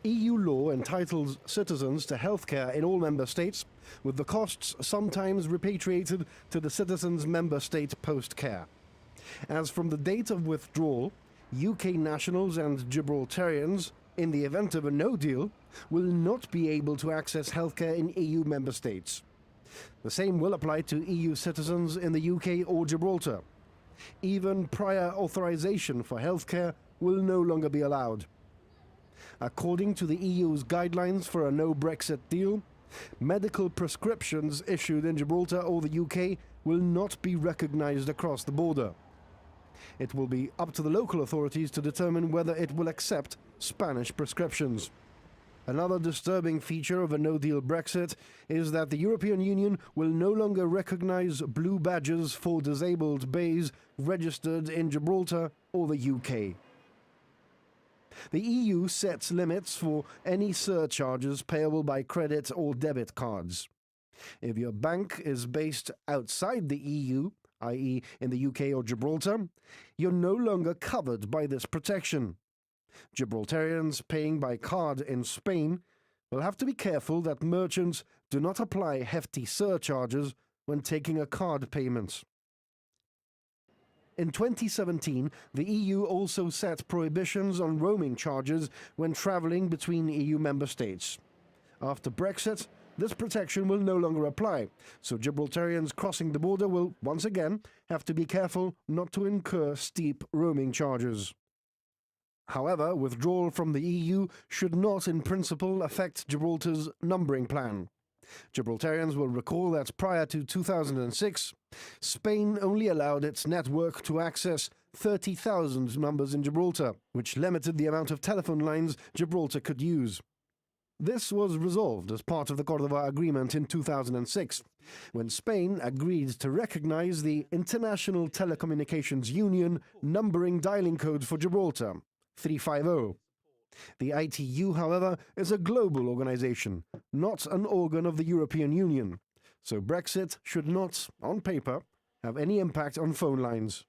EU law entitles citizens to healthcare in all member states, with the costs sometimes repatriated to the citizens' member state post-care. As from the date of withdrawal, UK nationals and Gibraltarians, in the event of a no deal, will not be able to access healthcare in EU member states. The same will apply to EU citizens in the UK or Gibraltar. Even prior authorization for healthcare will no longer be allowed. According to the EU's guidelines for a no-Brexit deal, medical prescriptions issued in Gibraltar or the UK will not be recognised across the border. It will be up to the local authorities to determine whether it will accept Spanish prescriptions. Another disturbing feature of a no-deal Brexit is that the European Union will no longer recognise blue badges for disabled bays registered in Gibraltar or the UK. The EU sets limits for any surcharges payable by credit or debit cards. If your bank is based outside the EU, i.e. in the UK or Gibraltar, you're no longer covered by this protection. Gibraltarians paying by card in Spain will have to be careful that merchants do not apply hefty surcharges when taking a card payment. In 2017, the EU also set prohibitions on roaming charges when travelling between EU member states. After Brexit, this protection will no longer apply, so Gibraltarians crossing the border will once again have to be careful not to incur steep roaming charges. However, withdrawal from the EU should not in principle affect Gibraltar's numbering plan. Gibraltarians will recall that prior to 2006, Spain only allowed its network to access 30,000 numbers in Gibraltar, which limited the amount of telephone lines Gibraltar could use. This was resolved as part of the Cordova Agreement in 2006, when Spain agreed to recognize the International Telecommunications Union numbering dialing code for Gibraltar, 350. The ITU, however, is a global organization, not an organ of the European Union, so Brexit should not, on paper, have any impact on phone lines.